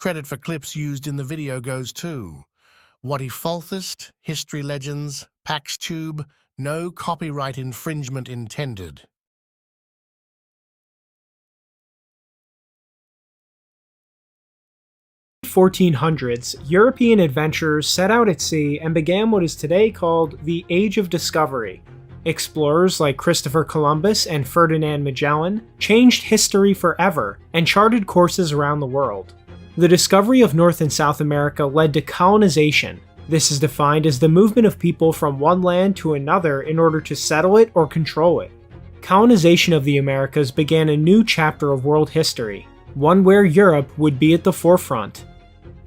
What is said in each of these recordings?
Credit for clips used in the video goes to What Falthist, History Legends, PaxTube, no copyright infringement intended. 1400s, European adventurers set out at sea and began what is today called the Age of Discovery. Explorers like Christopher Columbus and Ferdinand Magellan changed history forever and charted courses around the world. The discovery of North and South America led to colonization. This is defined as the movement of people from one land to another in order to settle it or control it. Colonization of the Americas began a new chapter of world history, one where Europe would be at the forefront.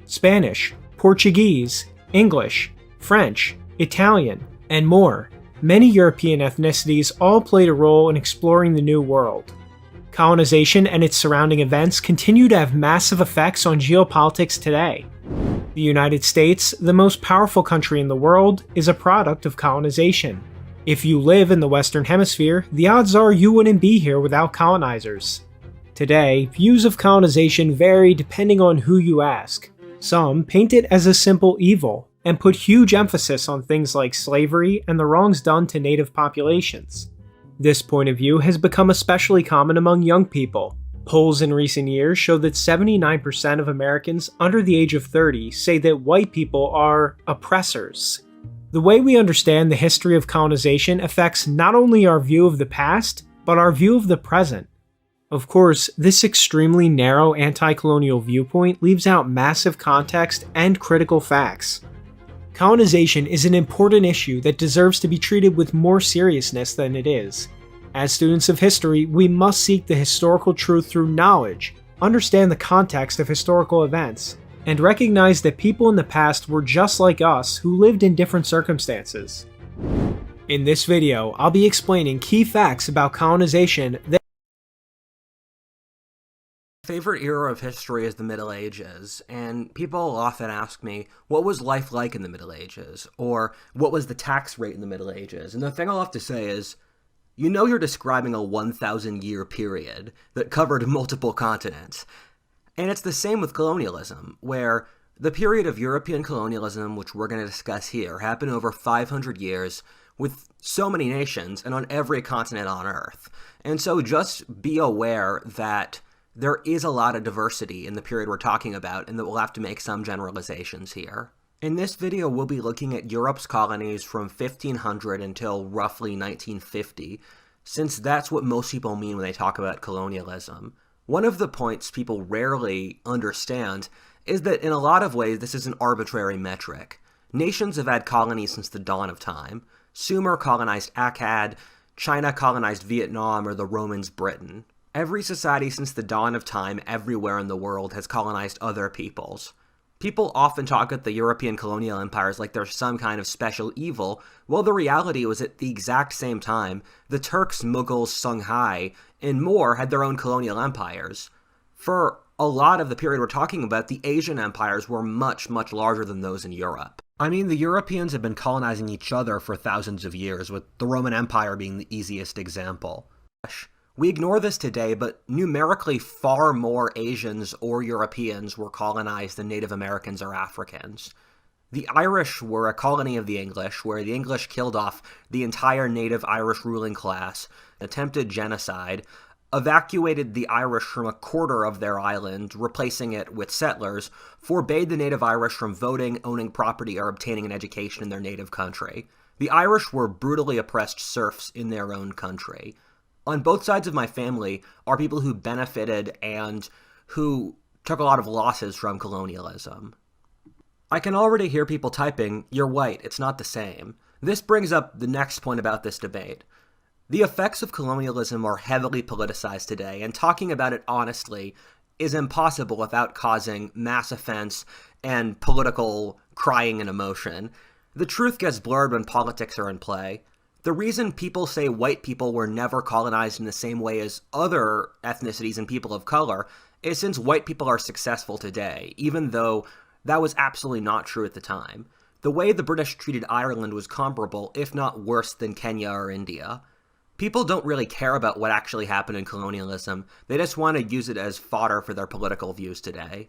Spanish, Portuguese, English, French, Italian, and more. Many European ethnicities all played a role in exploring the New World. Colonization and its surrounding events continue to have massive effects on geopolitics today. The United States, the most powerful country in the world, is a product of colonization. If you live in the Western Hemisphere, the odds are you wouldn't be here without colonizers. Today, views of colonization vary depending on who you ask. Some paint it as a simple evil, and put huge emphasis on things like slavery and the wrongs done to native populations. This point of view has become especially common among young people. Polls in recent years show that 79% of Americans under the age of 30 say that white people are oppressors. The way we understand the history of colonization affects not only our view of the past, but our view of the present. Of course, this extremely narrow anti-colonial viewpoint leaves out massive context and critical facts. Colonization is an important issue that deserves to be treated with more seriousness than it is. As students of history, we must seek the historical truth through knowledge, understand the context of historical events, and recognize that people in the past were just like us who lived in different circumstances. In this video, I'll be explaining key facts about colonization that Favorite era of history is the Middle Ages, and people often ask me, what was life like in the Middle Ages? Or, what was the tax rate in the Middle Ages? And the thing I'll have to say is, you know you're describing a 1,000-year period that covered multiple continents. And it's the same with colonialism, where the period of European colonialism, which we're going to discuss here, happened over 500 years with so many nations and on every continent on Earth. And so just be aware that there is a lot of diversity in the period we're talking about, and that we'll have to make some generalizations here. In this video, we'll be looking at Europe's colonies from 1500 until roughly 1950, since that's what most people mean when they talk about colonialism. One of the points people rarely understand is that in a lot of ways this is an arbitrary metric. Nations have had colonies since the dawn of time. Sumer colonized Akkad, China colonized Vietnam, or the Romans Britain. Every society since the dawn of time everywhere in the world has colonized other peoples. People often talk about the European colonial empires like they're some kind of special evil, while the reality was at the exact same time, the Turks, Mughals, Songhai, and more had their own colonial empires. For a lot of the period we're talking about, the Asian empires were much, much larger than those in Europe. I mean, the Europeans have been colonizing each other for thousands of years, with the Roman Empire being the easiest example. We ignore this today, but numerically far more Asians or Europeans were colonized than Native Americans or Africans. The Irish were a colony of the English, where the English killed off the entire native Irish ruling class, attempted genocide, evacuated the Irish from a quarter of their island, replacing it with settlers, forbade the native Irish from voting, owning property, or obtaining an education in their native country. The Irish were brutally oppressed serfs in their own country. On both sides of my family are people who benefited and who took a lot of losses from colonialism. I can already hear people typing, "You're white, it's not the same." This brings up the next point about this debate. The effects of colonialism are heavily politicized today, and talking about it honestly is impossible without causing mass offense and political crying and emotion. The truth gets blurred when politics are in play. The reason people say white people were never colonized in the same way as other ethnicities and people of color is since white people are successful today, even though that was absolutely not true at the time. The way the British treated Ireland was comparable, if not worse, than Kenya or India. People don't really care about what actually happened in colonialism. They just want to use it as fodder for their political views today.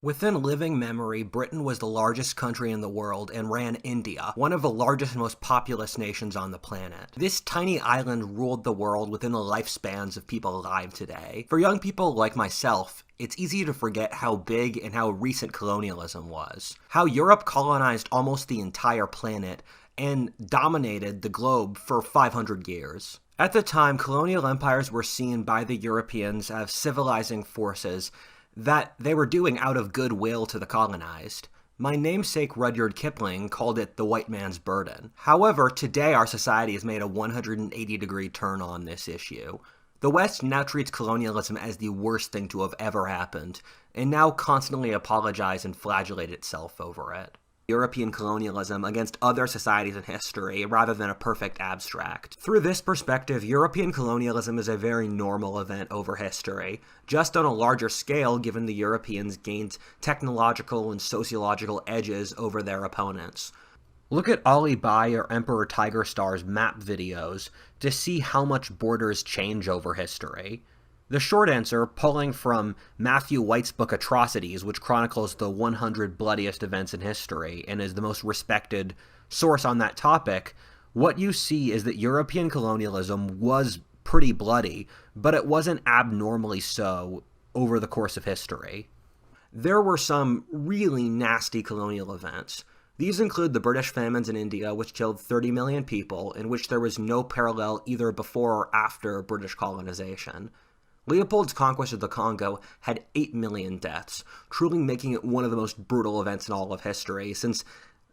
Within living memory, Britain was the largest country in the world and ran India, one of the largest and most populous nations on the planet. This tiny island ruled the world within the lifespans of people alive today. For young people like myself, it's easy to forget how big and how recent colonialism was. How Europe colonized almost the entire planet and dominated the globe for 500 years. At the time, colonial empires were seen by the Europeans as civilizing forces that they were doing out of goodwill to the colonized. My namesake Rudyard Kipling called it the white man's burden. However, today our society has made a 180-degree turn on this issue. The West now treats colonialism as the worst thing to have ever happened, and now constantly apologize and flagellate itself over it. European colonialism against other societies in history rather than a perfect abstract. Through this perspective, European colonialism is a very normal event over history, just on a larger scale given the Europeans gained technological and sociological edges over their opponents. Look at Ali Bai or Emperor Tiger Star's map videos to see how much borders change over history. The short answer, pulling from Matthew White's book Atrocities, which chronicles the 100 bloodiest events in history and is the most respected source on that topic, what you see is that European colonialism was pretty bloody, but it wasn't abnormally so over the course of history. There were some really nasty colonial events. These include the British famines in India, which killed 30 million people, in which there was no parallel either before or after British colonization. Leopold's conquest of the Congo had 8 million deaths, truly making it one of the most brutal events in all of history, since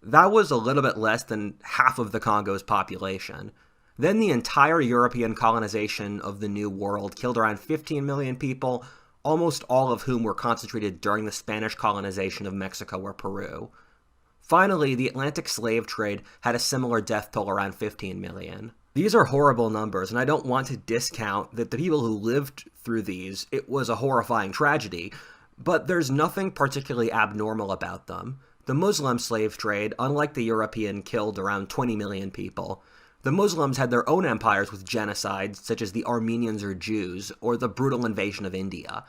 that was a little bit less than half of the Congo's population. Then the entire European colonization of the New World killed around 15 million people, almost all of whom were concentrated during the Spanish colonization of Mexico or Peru. Finally, the Atlantic slave trade had a similar death toll around 15 million. These are horrible numbers, and I don't want to discount that the people who lived through these, it was a horrifying tragedy, but there's nothing particularly abnormal about them. The Muslim slave trade, unlike the European, killed around 20 million people. The Muslims had their own empires with genocides, such as the Armenians or Jews, or the brutal invasion of India.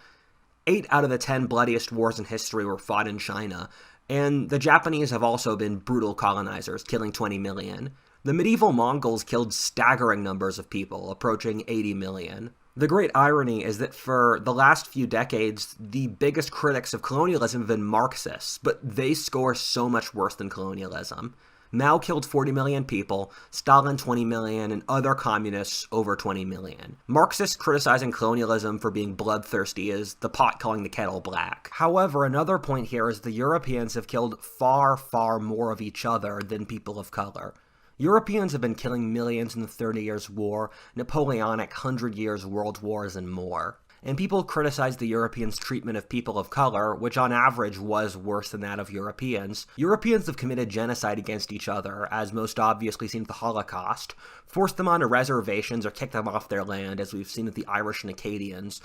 8 out of the 10 bloodiest wars in history were fought in China, and the Japanese have also been brutal colonizers, killing 20 million. The medieval Mongols killed staggering numbers of people, approaching 80 million. The great irony is that for the last few decades, the biggest critics of colonialism have been Marxists, but they score so much worse than colonialism. Mao killed 40 million people, Stalin 20 million, and other communists over 20 million. Marxists criticizing colonialism for being bloodthirsty is the pot calling the kettle black. However, another point here is the Europeans have killed far, far more of each other than people of color. Europeans have been killing millions in the 30 Years' War, Napoleonic 100 Years World Wars, and more. And people criticize the Europeans' treatment of people of color, which on average was worse than that of Europeans. Europeans have committed genocide against each other, as most obviously seen with the Holocaust, forced them onto reservations or kicked them off their land, as we've seen with the Irish and Acadians,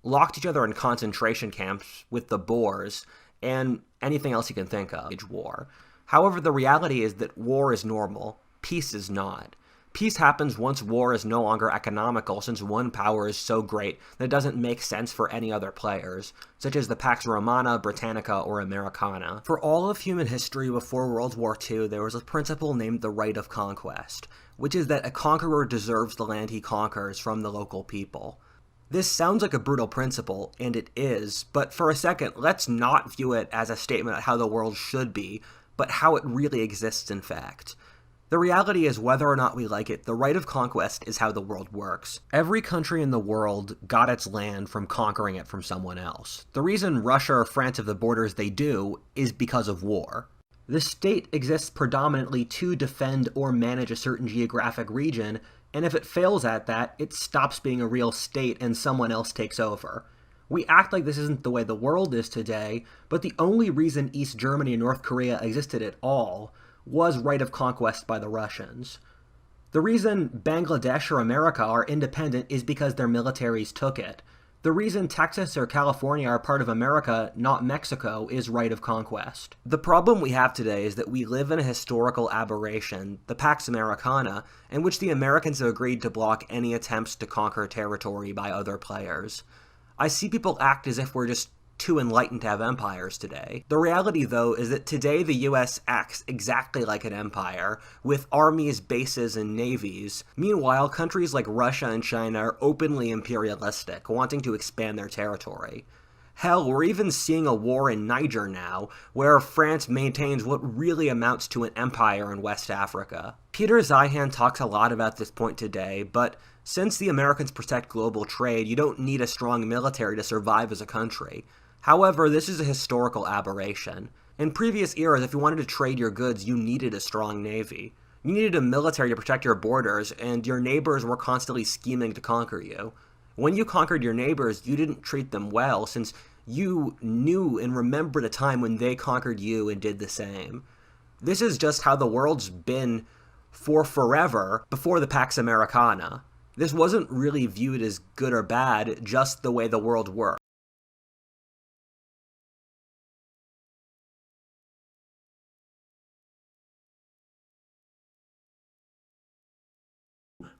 locked each other in concentration camps with the Boers, and anything else you can think of. War. However, the reality is that war is normal. Peace is not. Peace happens once war is no longer economical, since one power is so great that it doesn't make sense for any other players, such as the Pax Romana, Britannica, or Americana. For all of human history before World War II, there was a principle named the right of conquest, which is that a conqueror deserves the land he conquers from the local people. This sounds like a brutal principle, and it is, but for a second, let's not view it as a statement of how the world should be, but how it really exists in fact. The reality is, whether or not we like it, the right of conquest is how the world works. Every country in the world got its land from conquering it from someone else. The reason Russia or France have the borders they do is because of war. The state exists predominantly to defend or manage a certain geographic region, and if it fails at that, it stops being a real state and someone else takes over. We act like this isn't the way the world is today, but the only reason East Germany and North Korea existed at all was right of conquest by the Russians. The reason Bangladesh or America are independent is because their militaries took it. The reason Texas or California are part of America, not Mexico, is right of conquest. The problem we have today is that we live in a historical aberration, the Pax Americana, in which the Americans have agreed to block any attempts to conquer territory by other players. I see people act as if we're just too enlightened to have empires today. The reality, though, is that today the US acts exactly like an empire, with armies, bases, and navies. Meanwhile, countries like Russia and China are openly imperialistic, wanting to expand their territory. Hell, we're even seeing a war in Niger now, where France maintains what really amounts to an empire in West Africa. Peter Zeihan talks a lot about this point today, but since the Americans protect global trade, you don't need a strong military to survive as a country. However, this is a historical aberration. In previous eras, if you wanted to trade your goods, you needed a strong navy. You needed a military to protect your borders, and your neighbors were constantly scheming to conquer you. When you conquered your neighbors, you didn't treat them well, since you knew and remembered a time when they conquered you and did the same. This is just how the world's been for forever before the Pax Americana. This wasn't really viewed as good or bad, just the way the world worked.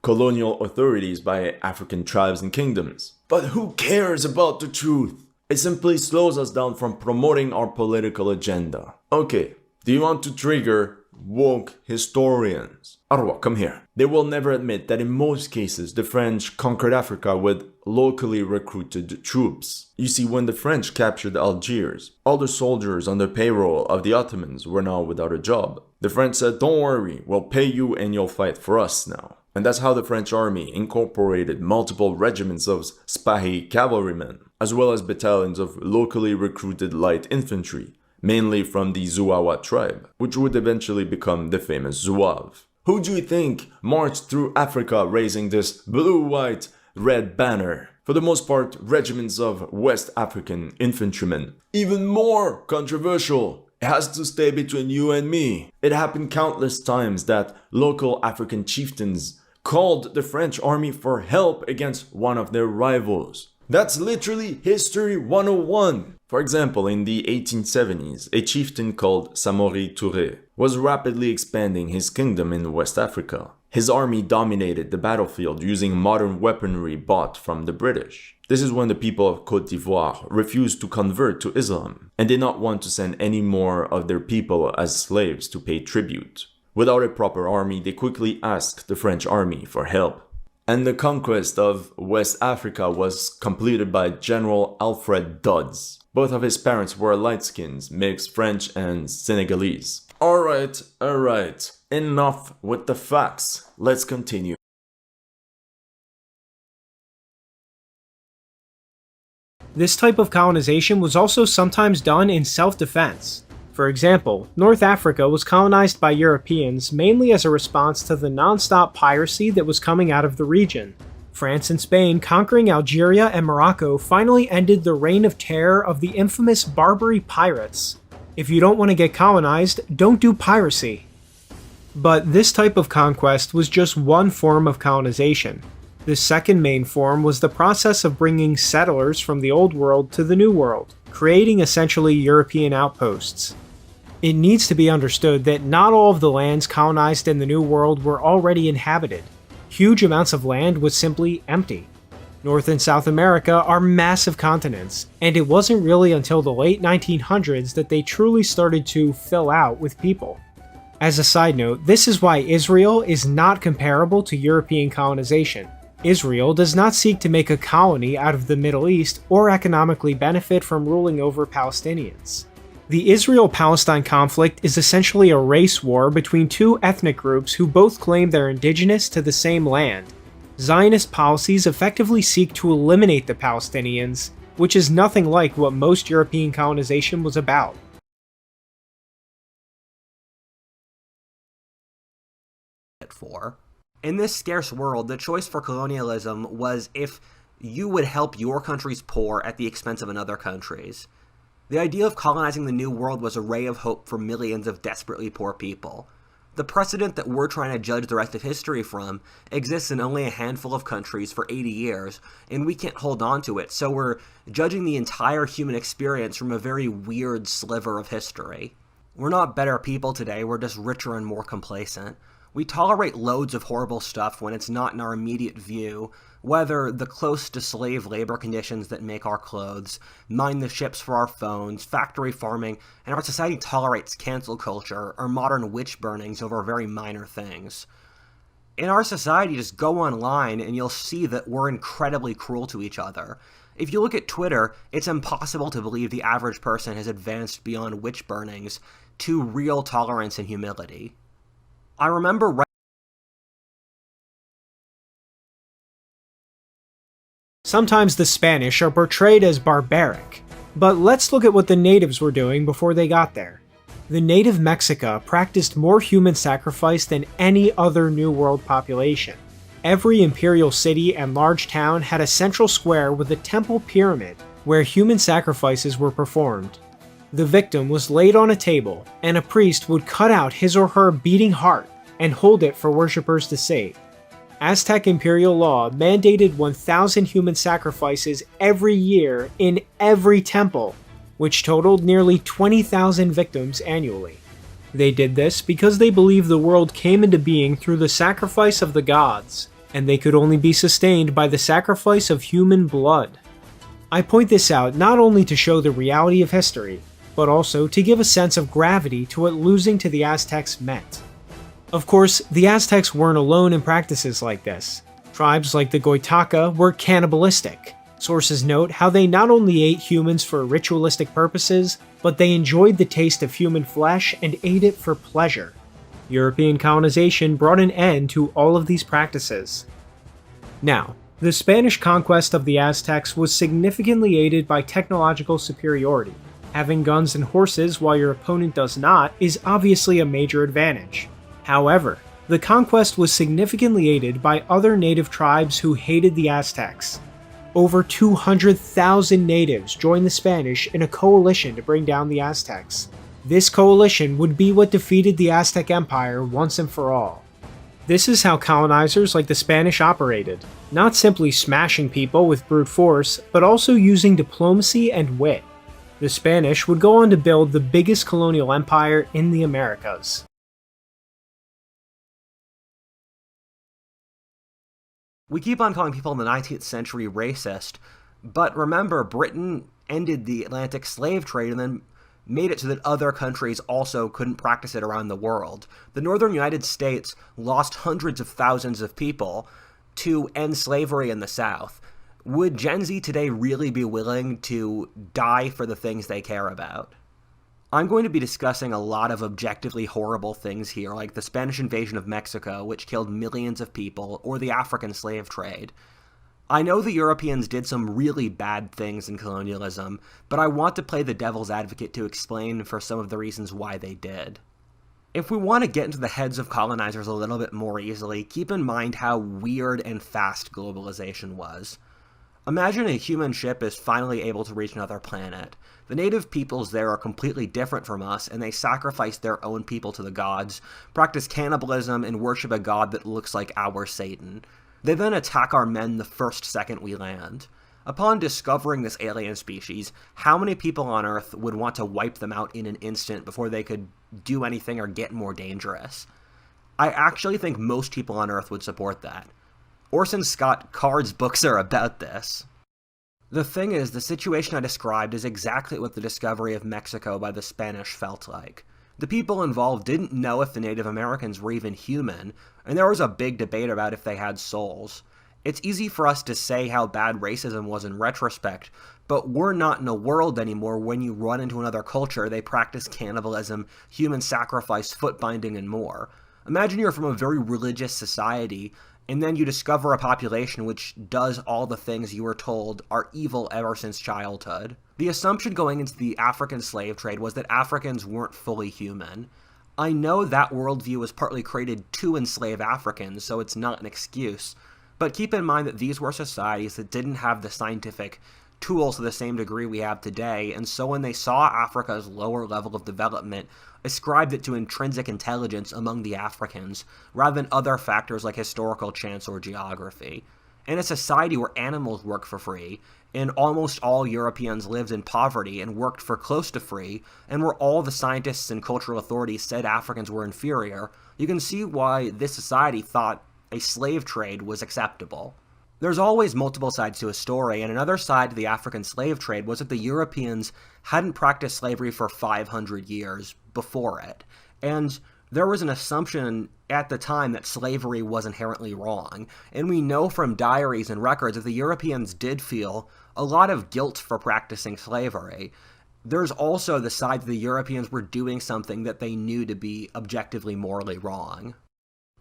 Colonial authorities by African tribes and kingdoms. But who cares about the truth? It simply slows us down from promoting our political agenda. Okay, do you want to trigger woke historians? Arwa, come here. They will never admit that in most cases the French conquered Africa with locally recruited troops. You see, when the French captured Algiers, all the soldiers on the payroll of the Ottomans were now without a job. The French said, don't worry, we'll pay you and you'll fight for us now. And that's how the French army incorporated multiple regiments of Spahi cavalrymen, as well as battalions of locally recruited light infantry, mainly from the Zouawa tribe, which would eventually become the famous Zouaves. Who do you think marched through Africa raising this blue, white, red banner? For the most part, regiments of West African infantrymen. Even more controversial, it has to stay between you and me. It happened countless times that local African chieftains called the French army for help against one of their rivals. That's literally History 101. For example, in the 1870s, a chieftain called Samori Touré was rapidly expanding his kingdom in West Africa. His army dominated the battlefield using modern weaponry bought from the British. This is when the people of Côte d'Ivoire refused to convert to Islam and did not want to send any more of their people as slaves to pay tribute. Without a proper army, they quickly asked the French army for help. And the conquest of West Africa was completed by General Alfred Dodds. Both of his parents were light-skins, mixed French and Senegalese. Alright, enough with the facts. Let's continue. This type of colonization was also sometimes done in self-defense. For example, North Africa was colonized by Europeans mainly as a response to the non-stop piracy that was coming out of the region. France and Spain conquering Algeria and Morocco finally ended the reign of terror of the infamous Barbary pirates. If you don't want to get colonized, don't do piracy. But this type of conquest was just one form of colonization. The second main form was the process of bringing settlers from the Old World to the New World, creating essentially European outposts. It needs to be understood that not all of the lands colonized in the New World were already inhabited. Huge amounts of land was simply empty. North and South America are massive continents, and it wasn't really until the late 1900s that they truly started to fill out with people. As a side note, this is why Israel is not comparable to European colonization. Israel does not seek to make a colony out of the Middle East or economically benefit from ruling over Palestinians. The Israel-Palestine conflict is essentially a race war between two ethnic groups who both claim they're indigenous to the same land. Zionist policies effectively seek to eliminate the Palestinians, which is nothing like what most European colonization was about. In this scarce world, the choice for colonialism was if you would help your country's poor at the expense of another country's. The idea of colonizing the New World was a ray of hope for millions of desperately poor people. The precedent that we're trying to judge the rest of history from exists in only a handful of countries for 80 years, and we can't hold on to it, so we're judging the entire human experience from a very weird sliver of history. We're not better people today, we're just richer and more complacent. We tolerate loads of horrible stuff when it's not in our immediate view, whether the close to slave labor conditions that make our clothes, mine the ships for our phones, factory farming, and our society tolerates cancel culture or modern witch burnings over very minor things. In our society, just go online and you'll see that we're incredibly cruel to each other. If you look at Twitter, it's impossible to believe the average person has advanced beyond witch burnings to real tolerance and humility. I remember Sometimes the Spanish are portrayed as barbaric, but let's look at what the natives were doing before they got there. The native Mexica practiced more human sacrifice than any other New World population. Every imperial city and large town had a central square with a temple pyramid where human sacrifices were performed. The victim was laid on a table, and a priest would cut out his or her beating heart and hold it for worshippers to see. Aztec imperial law mandated 1,000 human sacrifices every year in every temple, which totaled nearly 20,000 victims annually. They did this because they believed the world came into being through the sacrifice of the gods, and they could only be sustained by the sacrifice of human blood. I point this out not only to show the reality of history, but also to give a sense of gravity to what losing to the Aztecs meant. Of course, the Aztecs weren't alone in practices like this. Tribes like the Goitaca were cannibalistic. Sources note how they not only ate humans for ritualistic purposes, but they enjoyed the taste of human flesh and ate it for pleasure. European colonization brought an end to all of these practices. Now, the Spanish conquest of the Aztecs was significantly aided by technological superiority. Having guns and horses while your opponent does not is obviously a major advantage. However, the conquest was significantly aided by other native tribes who hated the Aztecs. Over 200,000 natives joined the Spanish in a coalition to bring down the Aztecs. This coalition would be what defeated the Aztec Empire once and for all. This is how colonizers like the Spanish operated, not simply smashing people with brute force, but also using diplomacy and wit. The Spanish would go on to build the biggest colonial empire in the Americas. We keep on calling people in the 19th century racist, but remember, Britain ended the Atlantic slave trade and then made it so that other countries also couldn't practice it around the world. The northern United States lost hundreds of thousands of people to end slavery in the South. Would Gen Z today really be willing to die for the things they care about? I'm going to be discussing a lot of objectively horrible things here, like the Spanish invasion of Mexico, which killed millions of people, or the African slave trade. I know the Europeans did some really bad things in colonialism, but I want to play the devil's advocate to explain for some of the reasons why they did. If we want to get into the heads of colonizers a little bit more easily, keep in mind how weird and fast globalization was. Imagine a human ship is finally able to reach another planet. The native peoples there are completely different from us, and they sacrifice their own people to the gods, practice cannibalism, and worship a god that looks like our Satan. They then attack our men the first second we land. Upon discovering this alien species, how many people on Earth would want to wipe them out in an instant before they could do anything or get more dangerous? I actually think most people on Earth would support that. Orson Scott Card's books are about this. The thing is, the situation I described is exactly what the discovery of Mexico by the Spanish felt like. The people involved didn't know if the Native Americans were even human, and there was a big debate about if they had souls. It's easy for us to say how bad racism was in retrospect, but we're not in a world anymore when you run into another culture, they practice cannibalism, human sacrifice, foot binding, and more. Imagine you're from a very religious society, and then you discover a population which does all the things you were told are evil ever since childhood. The assumption going into the African slave trade was that Africans weren't fully human. I know that worldview was partly created to enslave Africans, so it's not an excuse, but keep in mind that these were societies that didn't have the scientific tools to the same degree we have today, and so when they saw Africa's lower level of development, ascribed it to intrinsic intelligence among the Africans, rather than other factors like historical chance or geography. In a society where animals work for free, and almost all Europeans lived in poverty and worked for close to free, and where all the scientists and cultural authorities said Africans were inferior, you can see why this society thought a slave trade was acceptable. There's always multiple sides to a story, and another side to the African slave trade was that the Europeans hadn't practiced slavery for 500 years before it, and there was an assumption at the time that slavery was inherently wrong, and we know from diaries and records that the Europeans did feel a lot of guilt for practicing slavery. There's also the side that the Europeans were doing something that they knew to be objectively morally wrong.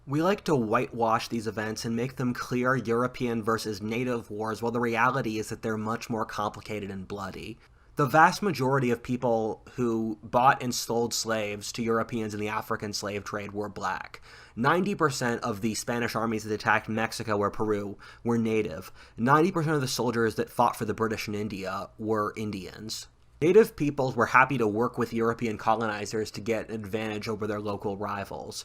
We like to whitewash these events and make them clear European versus native wars, while the reality is that they're much more complicated and bloody. The vast majority of people who bought and sold slaves to Europeans in the African slave trade were black. 90% of the Spanish armies that attacked Mexico or Peru were native. 90% of the soldiers that fought for the British in India were Indians. Native peoples were happy to work with European colonizers to get an advantage over their local rivals.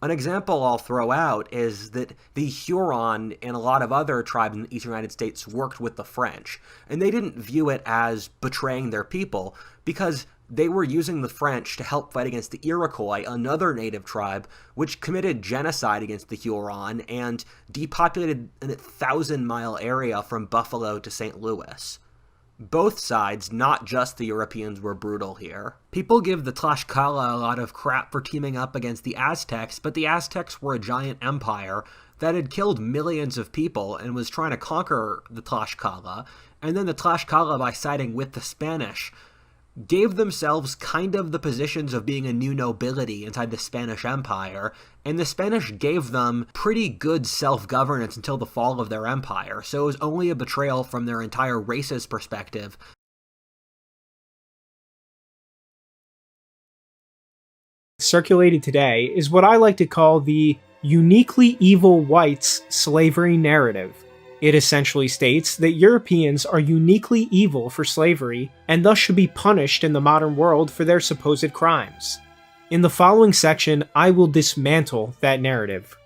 An example I'll throw out is that the Huron and a lot of other tribes in the eastern United States worked with the French, and they didn't view it as betraying their people because they were using the French to help fight against the Iroquois, another native tribe, which committed genocide against the Huron and depopulated an 1,000-mile area from Buffalo to St. Louis. Both sides, not just the Europeans, were brutal here. People give the Tlaxcala a lot of crap for teaming up against the Aztecs, but the Aztecs were a giant empire that had killed millions of people and was trying to conquer the Tlaxcala, and then the Tlaxcala, by siding with the Spanish, gave themselves kind of the positions of being a new nobility inside the Spanish Empire, and the Spanish gave them pretty good self-governance until the fall of their empire, so it was only a betrayal from their entire race's perspective. Circulated today is what I like to call the uniquely evil whites slavery narrative. It essentially states that Europeans are uniquely evil for slavery and thus should be punished in the modern world for their supposed crimes. In the following section, I will dismantle that narrative.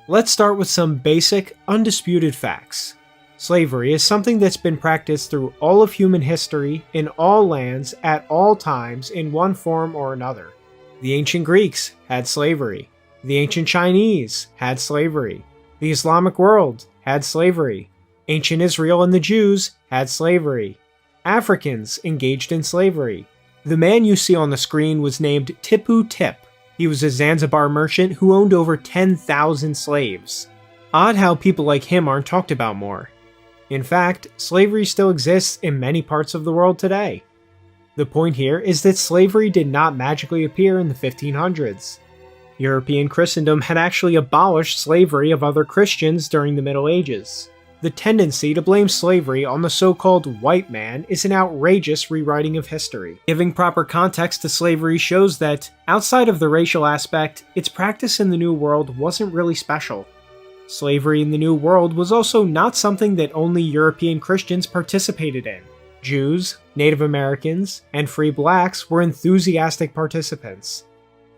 Let's start with some basic, undisputed facts. Slavery is something that's been practiced through all of human history, in all lands, at all times, in one form or another. The ancient Greeks had slavery. The ancient Chinese had slavery. The Islamic world had slavery. Ancient Israel and the Jews had slavery. Africans engaged in slavery. The man you see on the screen was named Tipu Tip. He was a Zanzibar merchant who owned over 10,000 slaves. Odd how people like him aren't talked about more. In fact, slavery still exists in many parts of the world today. The point here is that slavery did not magically appear in the 1500s. European Christendom had actually abolished slavery of other Christians during the Middle Ages. The tendency to blame slavery on the so-called white man is an outrageous rewriting of history. Giving proper context to slavery shows that, outside of the racial aspect, its practice in the New World wasn't really special. Slavery in the New World was also not something that only European Christians participated in. Jews, Native Americans, and free blacks were enthusiastic participants.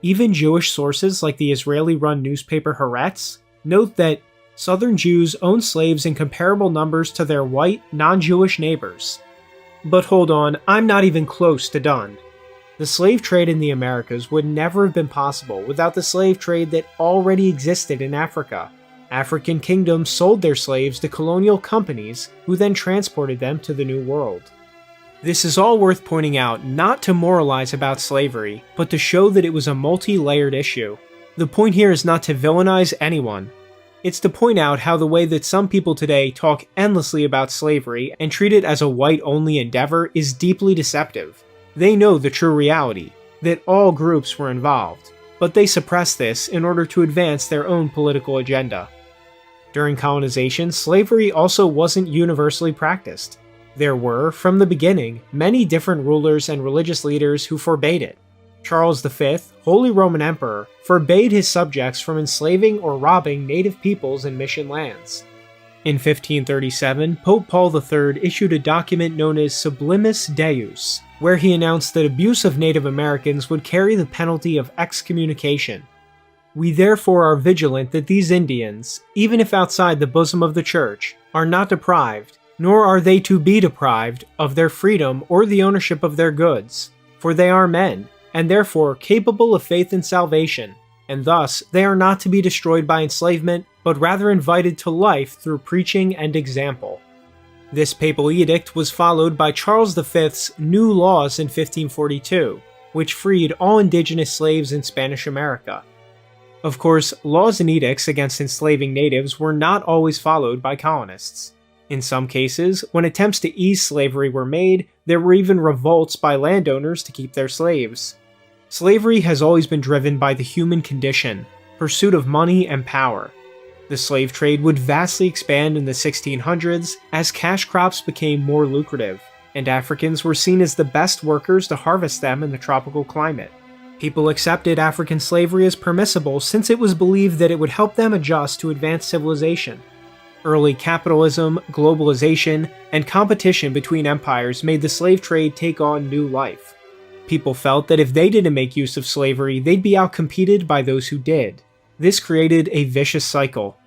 Even Jewish sources like the Israeli-run newspaper Haaretz note that Southern Jews owned slaves in comparable numbers to their white, non-Jewish neighbors. But hold on, I'm not even close to done. The slave trade in the Americas would never have been possible without the slave trade that already existed in Africa. African kingdoms sold their slaves to colonial companies who then transported them to the New World. This is all worth pointing out not to moralize about slavery, but to show that it was a multi-layered issue. The point here is not to villainize anyone. It's to point out how the way that some people today talk endlessly about slavery and treat it as a white-only endeavor is deeply deceptive. They know the true reality, that all groups were involved, but they suppress this in order to advance their own political agenda. During colonization, slavery also wasn't universally practiced. There were, from the beginning, many different rulers and religious leaders who forbade it. Charles V, Holy Roman Emperor, forbade his subjects from enslaving or robbing native peoples in mission lands. In 1537, Pope Paul III issued a document known as Sublimis Deus, where he announced that abuse of Native Americans would carry the penalty of excommunication. We therefore are vigilant that these Indians, even if outside the bosom of the Church, are not deprived, nor are they to be deprived, of their freedom or the ownership of their goods, for they are men, and therefore capable of faith and salvation, and thus they are not to be destroyed by enslavement, but rather invited to life through preaching and example. This papal edict was followed by Charles V's new laws in 1542, which freed all indigenous slaves in Spanish America. Of course, laws and edicts against enslaving natives were not always followed by colonists. In some cases, when attempts to ease slavery were made, there were even revolts by landowners to keep their slaves. Slavery has always been driven by the human condition, pursuit of money and power. The slave trade would vastly expand in the 1600s as cash crops became more lucrative, and Africans were seen as the best workers to harvest them in the tropical climate. People accepted African slavery as permissible since it was believed that it would help them adjust to advanced civilization. Early capitalism, globalization, and competition between empires made the slave trade take on new life. People felt that if they didn't make use of slavery, they'd be outcompeted by those who did. This created a vicious cycle.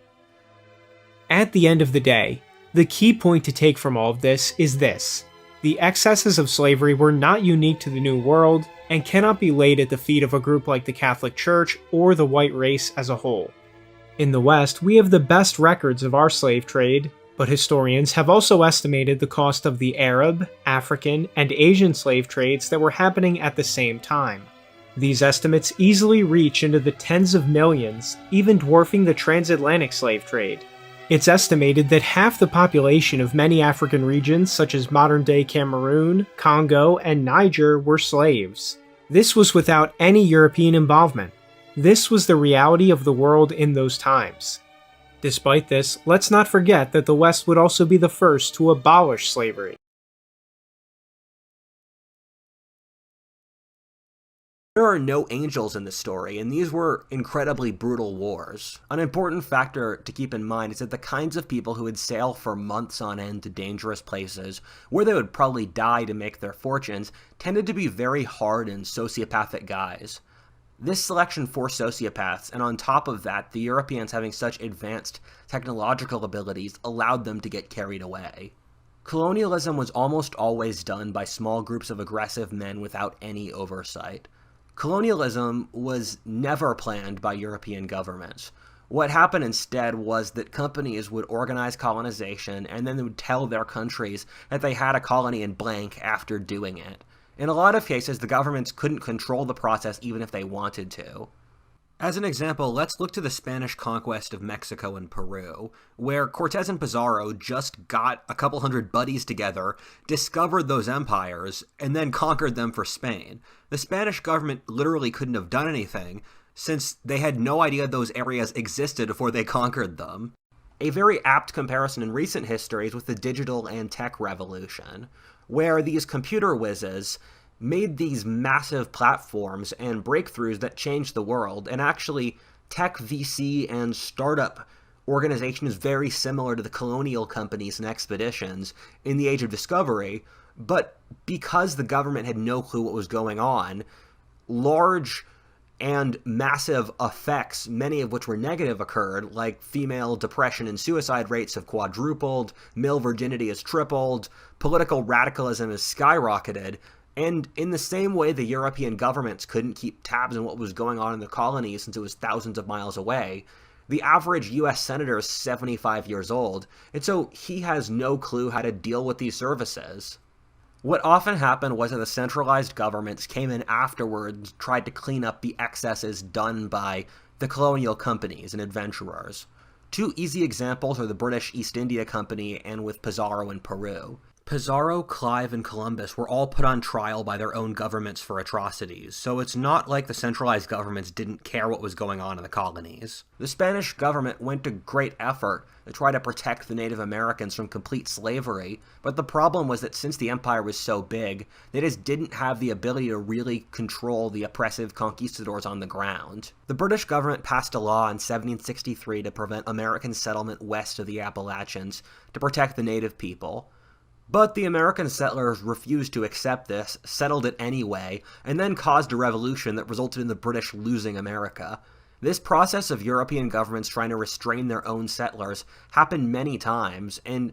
At the end of the day, the key point to take from all of this is this: the excesses of slavery were not unique to the New World and cannot be laid at the feet of a group like the Catholic Church or the white race as a whole. In the West, we have the best records of our slave trade, but historians have also estimated the cost of the Arab, African, and Asian slave trades that were happening at the same time. These estimates easily reach into the tens of millions, even dwarfing the transatlantic slave trade. It's estimated that half the population of many African regions such as modern-day Cameroon, Congo, and Niger were slaves. This was without any European involvement. This was the reality of the world in those times. Despite this, let's not forget that the West would also be the first to abolish slavery. There are no angels in this story, and these were incredibly brutal wars. An important factor to keep in mind is that the kinds of people who would sail for months on end to dangerous places, where they would probably die to make their fortunes, tended to be very hard and sociopathic guys. This selection for sociopaths, and on top of that, the Europeans having such advanced technological abilities, allowed them to get carried away. Colonialism was almost always done by small groups of aggressive men without any oversight. Colonialism was never planned by European governments. What happened instead was that companies would organize colonization and then they would tell their countries that they had a colony in blank after doing it. In a lot of cases, the governments couldn't control the process even if they wanted to. As an example, let's look to the Spanish conquest of Mexico and Peru, where Cortés and Pizarro just got a couple hundred buddies together, discovered those empires, and then conquered them for Spain. The Spanish government literally couldn't have done anything, since they had no idea those areas existed before they conquered them. A very apt comparison in recent history is with the digital and tech revolution, where these computer whizzes made these massive platforms and breakthroughs that changed the world, and actually tech VC and startup organization is very similar to the colonial companies and expeditions in the Age of Discovery, but because the government had no clue what was going on, large and massive effects, many of which were negative, occurred, like female depression and suicide rates have quadrupled, male virginity has tripled, political radicalism has skyrocketed. And in the same way the European governments couldn't keep tabs on what was going on in the colonies since it was thousands of miles away, the average US senator is 75 years old, and so he has no clue how to deal with these services. What often happened was that the centralized governments came in afterwards, tried to clean up the excesses done by the colonial companies and adventurers. Two easy examples are the British East India Company and with Pizarro in Peru. Pizarro, Clive, and Columbus were all put on trial by their own governments for atrocities, so it's not like the centralized governments didn't care what was going on in the colonies. The Spanish government went to great effort to try to protect the Native Americans from complete slavery, but the problem was that since the empire was so big, they just didn't have the ability to really control the oppressive conquistadors on the ground. The British government passed a law in 1763 to prevent American settlement west of the Appalachians to protect the native people. But the American settlers refused to accept this, settled it anyway, and then caused a revolution that resulted in the British losing America. This process of European governments trying to restrain their own settlers happened many times and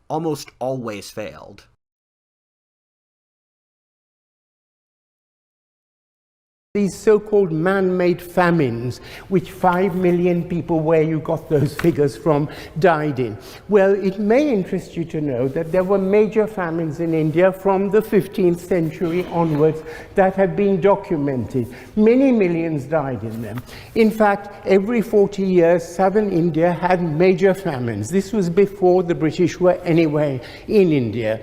almost always failed. These so-called man-made famines, which 5 million people, where you got those figures from, died in. Well, it may interest you to know that there were major famines in India from the 15th century onwards that have been documented. Many millions died in them. In fact, every 40 years, southern India had major famines. This was before the British were anyway in India.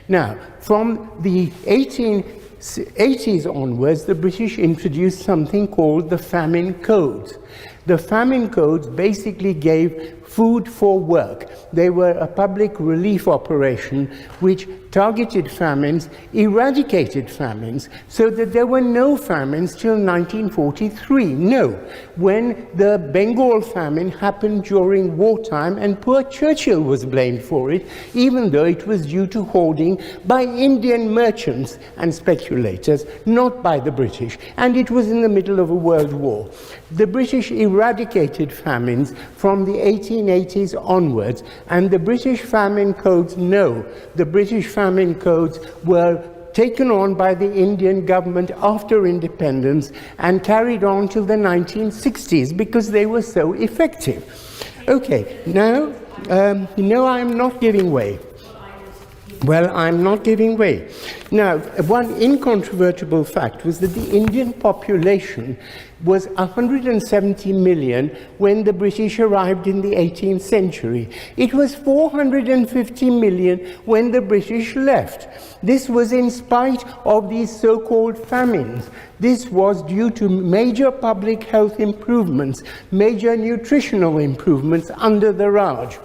Now, from the 1880s onwards, the British introduced something called the Famine Codes. The Famine Codes basically gave food for work. They were a public relief operation which targeted famines, eradicated famines, so that there were no famines till 1943. No, when the Bengal famine happened during wartime, and poor Churchill was blamed for it, even though it was due to hoarding by Indian merchants and speculators, not by the British, and it was in the middle of a world war. The British eradicated famines from the 1880s onwards, and the British Famine Codes, no, the British Famine Codes were taken on by the Indian government after independence and carried on till the 1960s because they were so effective. Okay, now, no, I'm not giving way. Well, I'm not giving way. Now, one incontrovertible fact was that the Indian population was 170 million when the British arrived in the 18th century. It was 450 million when the British left. This was in spite of these so-called famines. This was due to major public health improvements, major nutritional improvements under the Raj.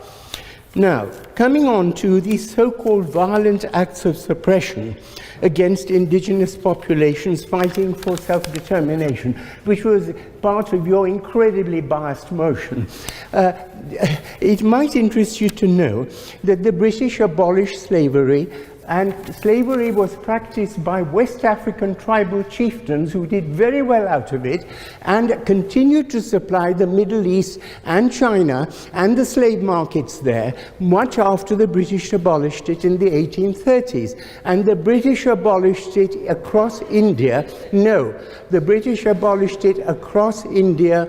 Now, coming on to these so-called violent acts of suppression against indigenous populations fighting for self-determination, which was part of your incredibly biased motion. It might interest you to know that the British abolished slavery, and slavery was practiced by West African tribal chieftains who did very well out of it and continued to supply the Middle East and China and the slave markets there much after the British abolished it in the 1830s. And the British abolished it across India. No, the British abolished it across India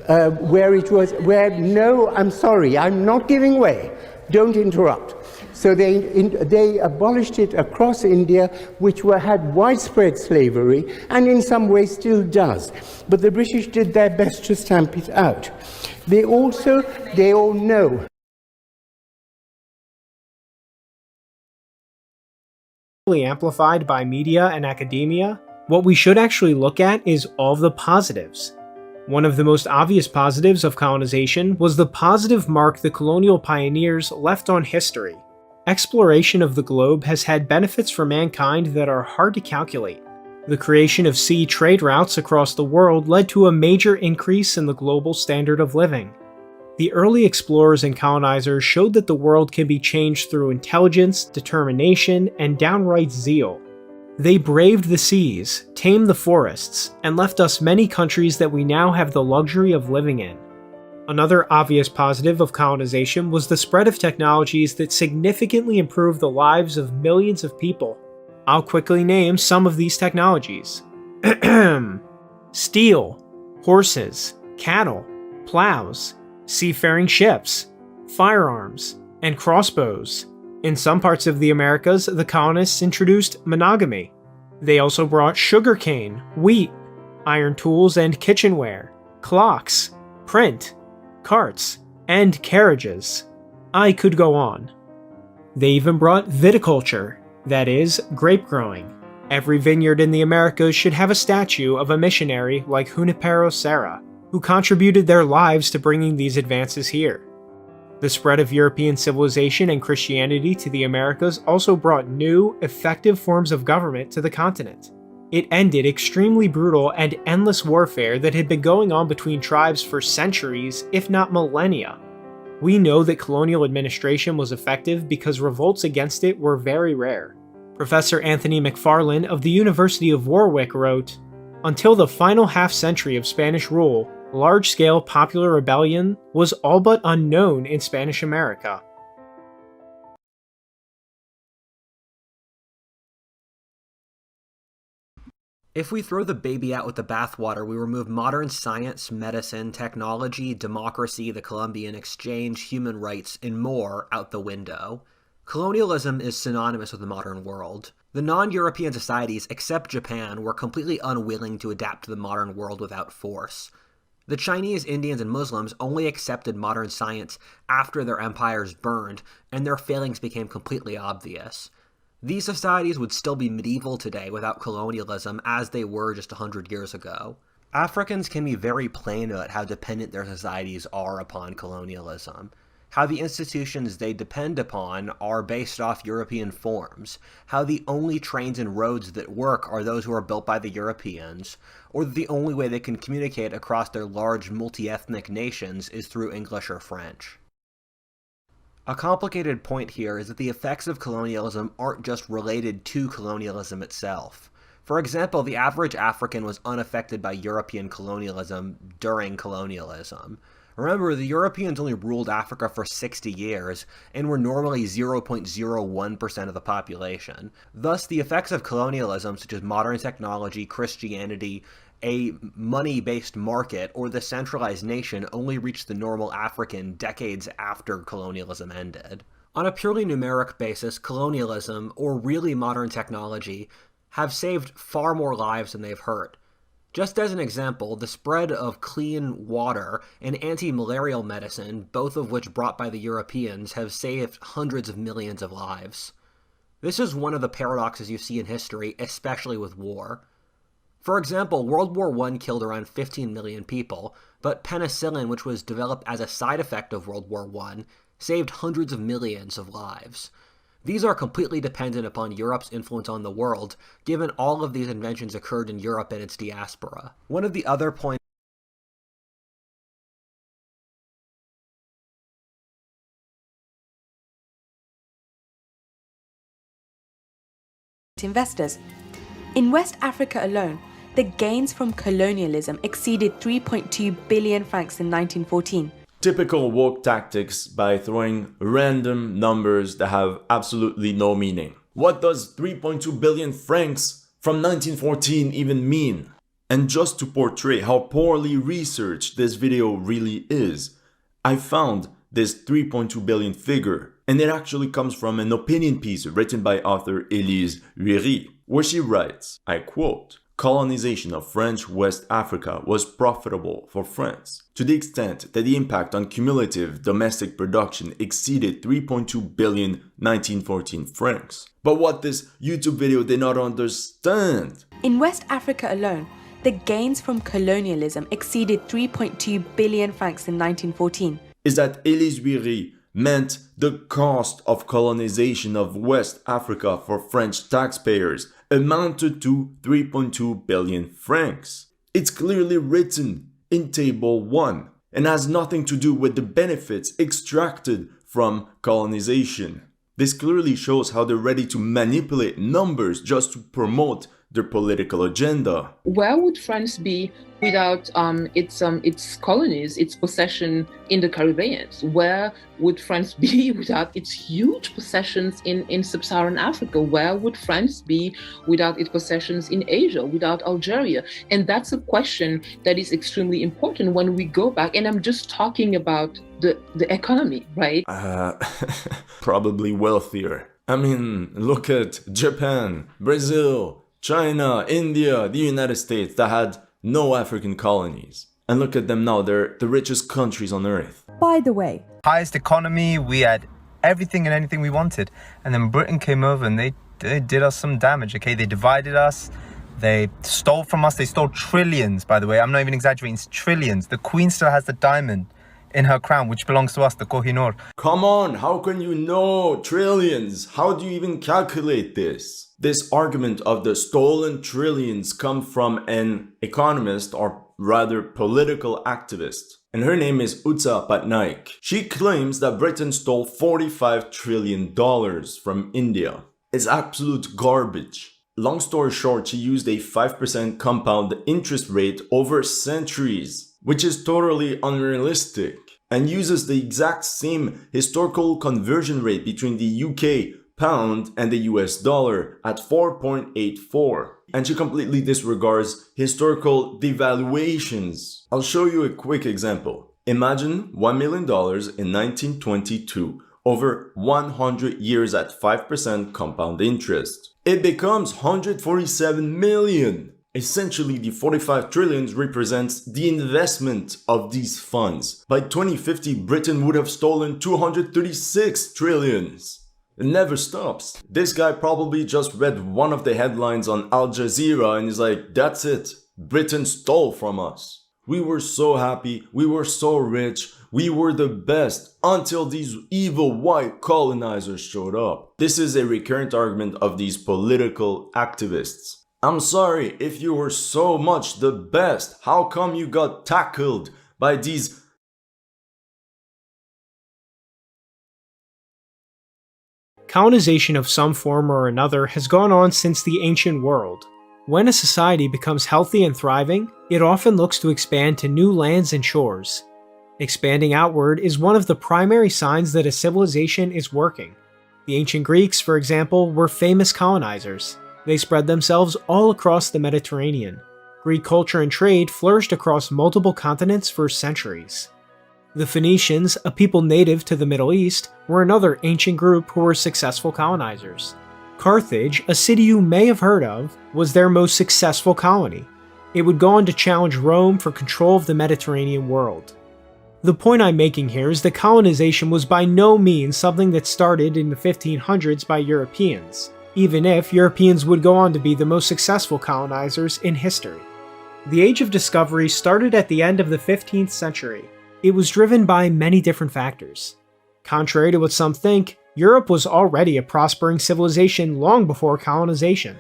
no, I'm sorry, I'm not giving way. Don't interrupt. So they abolished it across India, which had widespread slavery, and in some ways still does. But the British did their best to stamp it out. They all know. Amplified by media and academia, what we should actually look at is all of the positives. One of the most obvious positives of colonization was the positive mark the colonial pioneers left on history. Exploration of the globe has had benefits for mankind that are hard to calculate. The creation of sea trade routes across the world led to a major increase in the global standard of living. The early explorers and colonizers showed that the world can be changed through intelligence, determination, and downright zeal. They braved the seas, tamed the forests, and left us many countries that we now have the luxury of living in. Another obvious positive of colonization was the spread of technologies that significantly improved the lives of millions of people. I'll quickly name some of these technologies. Steel, horses, cattle, plows, seafaring ships, firearms, and crossbows. In some parts of the Americas, the colonists introduced monogamy. They also brought sugarcane, wheat, iron tools and kitchenware, clocks, print, carts, and carriages. I could go on. They even brought viticulture, that is, grape growing. Every vineyard in the Americas should have a statue of a missionary like Junipero Serra, who contributed their lives to bringing these advances here. The spread of European civilization and Christianity to the Americas also brought new, effective forms of government to the continent. It ended extremely brutal and endless warfare that had been going on between tribes for centuries, if not millennia. We know that colonial administration was effective because revolts against it were very rare. Professor Anthony McFarlane of the University of Warwick wrote, "Until the final half-century of Spanish rule, Large-scale popular rebellion was all but unknown in Spanish America. If we throw the baby out with the bathwater, we remove modern science, medicine, technology, democracy, the Columbian Exchange, human rights, and more out the window. Colonialism is synonymous with the modern world. The non-European societies, except Japan, were completely unwilling to adapt to the modern world without force. The Chinese, Indians, and Muslims only accepted modern science after their empires burned, and their failings became completely obvious. These societies would still be medieval today without colonialism as they were just 100 years ago. Africans can be very plain about how dependent their societies are upon colonialism, how the institutions they depend upon are based off European forms, how the only trains and roads that work are those who are built by the Europeans, or that the only way they can communicate across their large multi-ethnic nations is through English or French. A complicated point here is that the effects of colonialism aren't just related to colonialism itself. For example, the average African was unaffected by European colonialism during colonialism. Remember, the Europeans only ruled Africa for 60 years, and were normally 0.01% of the population. Thus, the effects of colonialism, such as modern technology, Christianity, a money-based market, or the centralized nation, only reached the normal African decades after colonialism ended. On a purely numeric basis, colonialism, or really modern technology, have saved far more lives than they've hurt. Just as an example, the spread of clean water and anti-malarial medicine, both of which brought by the Europeans, have saved hundreds of millions of lives. This is one of the paradoxes you see in history, especially with war. For example, World War I killed around 15 million people, but penicillin, which was developed as a side effect of World War I, saved hundreds of millions of lives. These are completely dependent upon Europe's influence on the world, given all of these inventions occurred in Europe and its diaspora. One of the other points investors. In West Africa alone, the gains from colonialism exceeded 3.2 billion francs in 1914. Typical woke tactics by throwing random numbers that have absolutely no meaning. What does 3.2 billion francs from 1914 even mean? And just to portray how poorly researched this video really is, I found this 3.2 billion figure, and it actually comes from an opinion piece written by author Elise Huiry, where she writes, I quote, "Colonization of French West Africa was profitable for France, to the extent that the impact on cumulative domestic production exceeded 3.2 billion 1914 francs. But what this YouTube video did not understand. In West Africa alone, the gains from colonialism exceeded 3.2 billion francs in 1914. Is that Elise Huiry meant the cost of colonization of West Africa for French taxpayers amounted to 3.2 billion francs. It's clearly written in Table 1 and has nothing to do with the benefits extracted from colonization. This clearly shows how they're ready to manipulate numbers just to promote their political agenda. Where would France be without its colonies, its possession in the Caribbean? Where would France be without its huge possessions in sub-Saharan Africa? Where would France be without its possessions in Asia, without Algeria? And that's a question that is extremely important when we go back. And I'm just talking about the economy, right? Probably wealthier. I mean, look at Japan, Brazil, China, India, the United States that had no African colonies. And look at them now, they're the richest countries on earth. By the way, highest economy, we had everything and anything we wanted. And then Britain came over and they did us some damage, okay? They divided us, they stole from us, they stole trillions, by the way. I'm not even exaggerating, it's trillions. The Queen still has the diamond in her crown, which belongs to us, the Kohinoor. Come on, how can you know trillions? How do you even calculate this? This argument of the stolen trillions comes from an economist, or rather political activist. And her name is Utsa Patnaik. She claims that Britain stole $45 trillion from India. It's absolute garbage. Long story short, she used a 5% compound interest rate over centuries. which is totally unrealistic, and uses the exact same historical conversion rate between the UK pound and the US dollar at 4.84. And she completely disregards historical devaluations. I'll show you a quick example. Imagine $1 million in 1922 over 100 years at 5% compound interest. It becomes 147 million. Essentially, the 45 trillions represents the investment of these funds. By 2050, Britain would have stolen 236 trillions. It never stops. This guy probably just read one of the headlines on Al Jazeera and is like, that's it. Britain stole from us. We were so happy. We were so rich. We were the best until these evil white colonizers showed up. This is a recurrent argument of these political activists. I'm sorry, if you were so much the best, how come you got tackled by these Colonization of some form or another has gone on since the ancient world. When a society becomes healthy and thriving, it often looks to expand to new lands and shores. Expanding outward is one of the primary signs that a civilization is working. The ancient Greeks, for example, were famous colonizers. They spread themselves all across the Mediterranean. Greek culture and trade flourished across multiple continents for centuries. The Phoenicians, a people native to the Middle East, were another ancient group who were successful colonizers. Carthage, a city you may have heard of, was their most successful colony. It would go on to challenge Rome for control of the Mediterranean world. The point I'm making here is that colonization was by no means something that started in the 1500s by Europeans, even if Europeans would go on to be the most successful colonizers in history. The Age of Discovery started at the end of the 15th century. It was driven by many different factors. Contrary to what some think, Europe was already a prospering civilization long before colonization.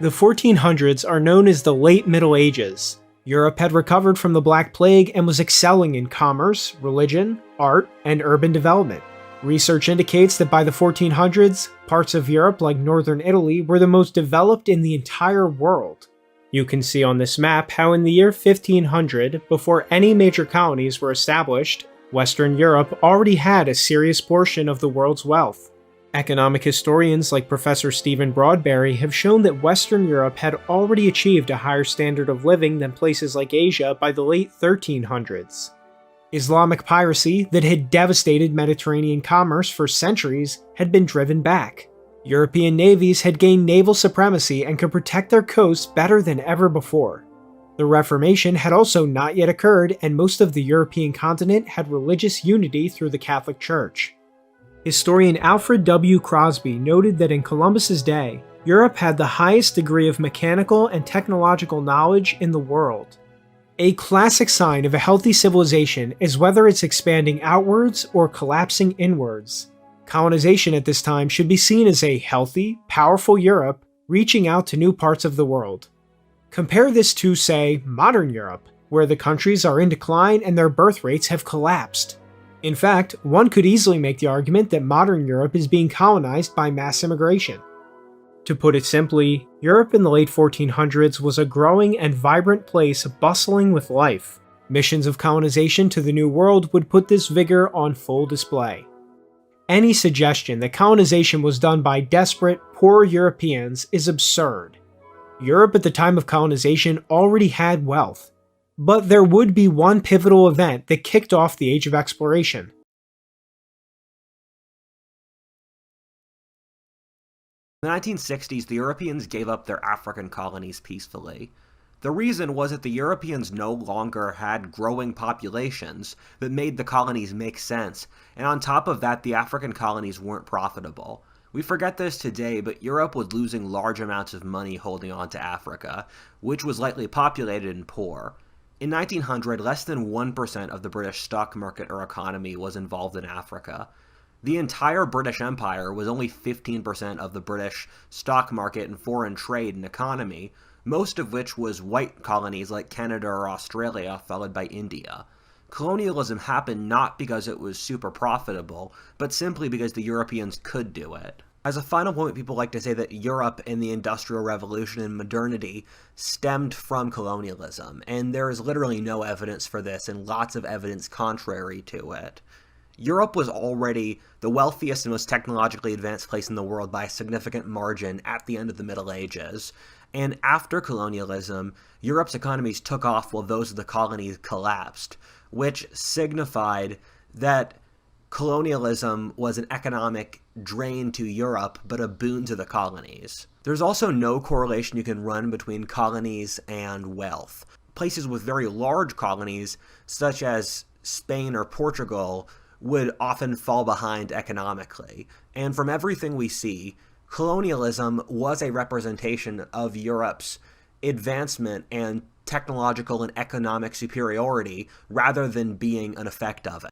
The 1400s are known as the Late Middle Ages. Europe had recovered from the Black Plague and was excelling in commerce, religion, art, and urban development. Research indicates that by the 1400s, parts of Europe like northern Italy were the most developed in the entire world. You can see on this map how in the year 1500, before any major colonies were established, Western Europe already had a serious portion of the world's wealth. Economic historians like Professor Stephen Broadberry have shown that Western Europe had already achieved a higher standard of living than places like Asia by the late 1300s. Islamic piracy that had devastated Mediterranean commerce for centuries had been driven back. European navies had gained naval supremacy and could protect their coasts better than ever before. The Reformation had also not yet occurred, and most of the European continent had religious unity through the Catholic Church. Historian Alfred W. Crosby noted that in Columbus's day, Europe had the highest degree of mechanical and technological knowledge in the world. A classic sign of a healthy civilization is whether it's expanding outwards or collapsing inwards. Colonization at this time should be seen as a healthy, powerful Europe reaching out to new parts of the world. Compare this to, say, modern Europe, where the countries are in decline and their birth rates have collapsed. In fact, one could easily make the argument that modern Europe is being colonized by mass immigration. To put it simply, Europe in the late 1400s was a growing and vibrant place bustling with life. Missions of colonization to the New World would put this vigor on full display. Any suggestion that colonization was done by desperate, poor Europeans is absurd. Europe at the time of colonization already had wealth. But there would be one pivotal event that kicked off the Age of Exploration. In the 1960s, the Europeans gave up their African colonies peacefully. The reason was that the Europeans no longer had growing populations that made the colonies make sense, and on top of that, the African colonies weren't profitable. We forget this today, but Europe was losing large amounts of money holding on to Africa, which was lightly populated and poor. In 1900, less than 1% of the British stock market or economy was involved in Africa. The entire British Empire was only 15% of the British stock market and foreign trade and economy, most of which was white colonies like Canada or Australia, followed by India. Colonialism happened not because it was super profitable, but simply because the Europeans could do it. As a final point, people like to say that Europe and the Industrial Revolution and modernity stemmed from colonialism, and there is literally no evidence for this and lots of evidence contrary to it. Europe was already the wealthiest and most technologically advanced place in the world by a significant margin at the end of the Middle Ages, and after colonialism, Europe's economies took off while those of the colonies collapsed, which signified that colonialism was an economic drain to Europe, but a boon to the colonies. There's also no correlation you can run between colonies and wealth. Places with very large colonies, such as Spain or Portugal, would often fall behind economically. And from everything we see, colonialism was a representation of Europe's advancement and technological and economic superiority rather than being an effect of it.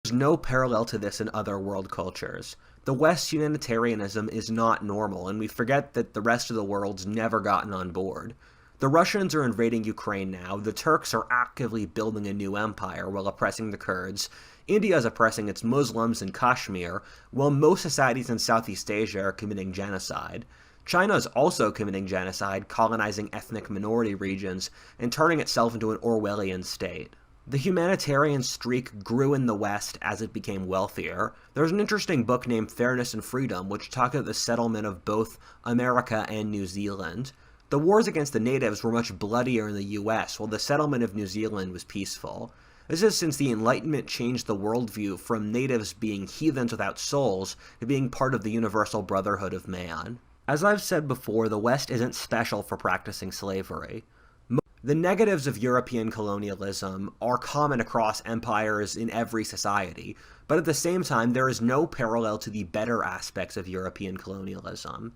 There's no parallel to this in other world cultures. The West's humanitarianism is not normal, and we forget that the rest of the world's never gotten on board. The Russians are invading Ukraine now, the Turks are actively building a new empire while oppressing the Kurds, India is oppressing its Muslims in Kashmir, while most societies in Southeast Asia are committing genocide. China is also committing genocide, colonizing ethnic minority regions, and turning itself into an Orwellian state. The humanitarian streak grew in the West as it became wealthier. There's an interesting book named Fairness and Freedom, which talks about the settlement of both America and New Zealand. The wars against the natives were much bloodier in the US, while the settlement of New Zealand was peaceful. This is since the Enlightenment changed the worldview from natives being heathens without souls to being part of the universal brotherhood of man. As I've said before, the West isn't special for practicing slavery. The negatives of European colonialism are common across empires in every society, but at the same time, there is no parallel to the better aspects of European colonialism.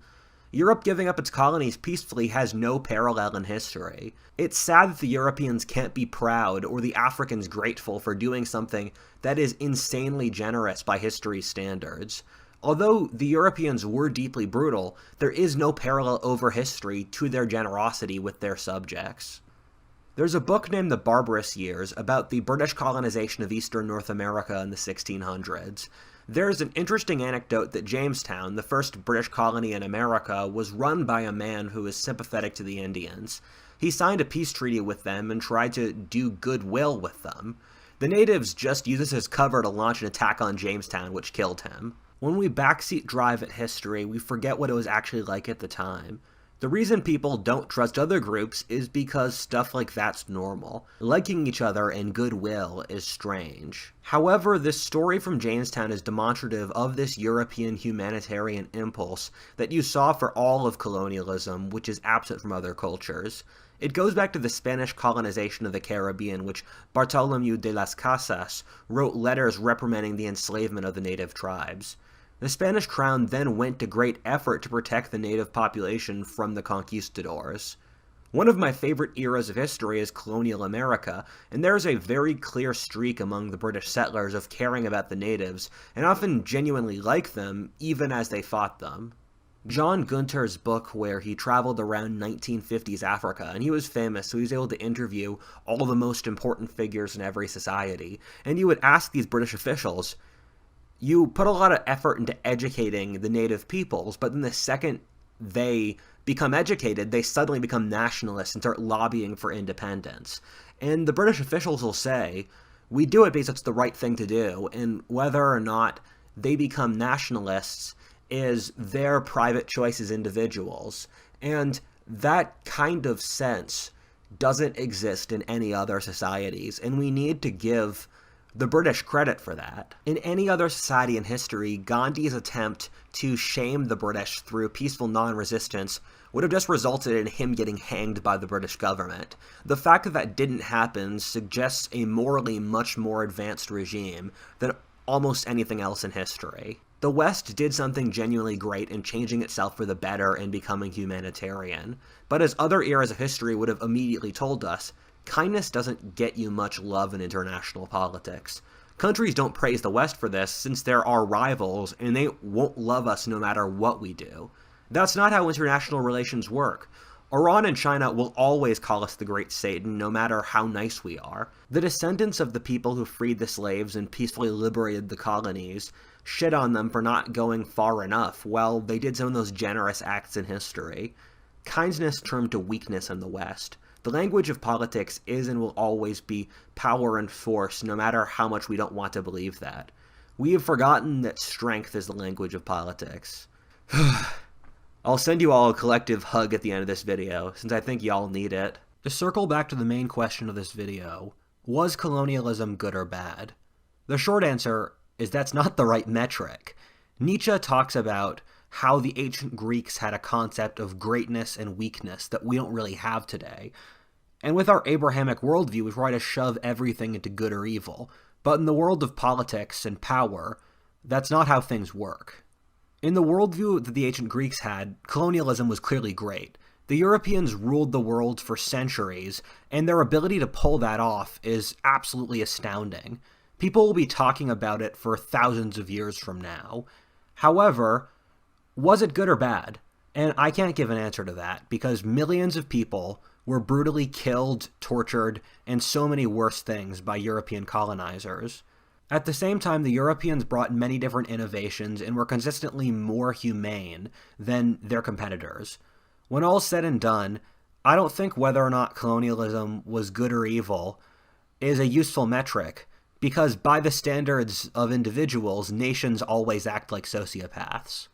Europe giving up its colonies peacefully has no parallel in history. It's sad that the Europeans can't be proud or the Africans grateful for doing something that is insanely generous by history's standards. Although the Europeans were deeply brutal, there is no parallel over history to their generosity with their subjects. There's a book named The Barbarous Years about the British colonization of Eastern North America in the 1600s. There's an interesting anecdote that Jamestown, the first British colony in America, was run by a man who was sympathetic to the Indians. He signed a peace treaty with them and tried to do goodwill with them. The natives just used this as cover to launch an attack on Jamestown, which killed him. When we backseat drive at history, we forget what it was actually like at the time. The reason people don't trust other groups is because stuff like that's normal. Liking each other and goodwill is strange. However, this story from Jamestown is demonstrative of this European humanitarian impulse that you saw for all of colonialism, which is absent from other cultures. It goes back to the Spanish colonization of the Caribbean, which Bartolomé de las Casas wrote letters reprimanding the enslavement of the native tribes. The Spanish crown then went to great effort to protect the native population from the conquistadors. One of my favorite eras of history is colonial America, and there is a very clear streak among the British settlers of caring about the natives, and often genuinely like them, even as they fought them. John Gunter's book where he traveled around 1950s Africa, and he was famous, so he was able to interview all the most important figures in every society, and he would ask these British officials, you put a lot of effort into educating the native peoples, but then the second they become educated, they suddenly become nationalists and start lobbying for independence. And the British officials will say, we do it because it's the right thing to do, and whether or not they become nationalists is their private choice as individuals. And that kind of sense doesn't exist in any other societies, and we need to give the British credit for that. In any other society in history, Gandhi's attempt to shame the British through peaceful non-resistance would have just resulted in him getting hanged by the British government. The fact that that didn't happen suggests a morally much more advanced regime than almost anything else in history. The West did something genuinely great in changing itself for the better and becoming humanitarian, but as other eras of history would have immediately told us, kindness doesn't get you much love in international politics. Countries don't praise the West for this, since they're our rivals, and they won't love us no matter what we do. That's not how international relations work. Iran and China will always call us the Great Satan, no matter how nice we are. The descendants of the people who freed the slaves and peacefully liberated the colonies shit on them for not going far enough. Well, they did some of those generous acts in history. Kindness turned to weakness in the West. The language of politics is and will always be power and force, no matter how much we don't want to believe that. We have forgotten that strength is the language of politics. I'll send you all a collective hug at the end of this video, since I think y'all need it. To circle back to the main question of this video, was colonialism good or bad? The short answer is that's not the right metric. Nietzsche talks about how the ancient Greeks had a concept of greatness and weakness that we don't really have today. And with our Abrahamic worldview, we try to shove everything into good or evil. But in the world of politics and power, that's not how things work. In the worldview that the ancient Greeks had, colonialism was clearly great. The Europeans ruled the world for centuries, and their ability to pull that off is absolutely astounding. People will be talking about it for thousands of years from now. However, was it good or bad? And I can't give an answer to that, because millions of people were brutally killed, tortured, and so many worse things by European colonizers. At the same time, the Europeans brought many different innovations and were consistently more humane than their competitors. When all's said and done, I don't think whether or not colonialism was good or evil is a useful metric, because by the standards of individuals, nations always act like sociopaths.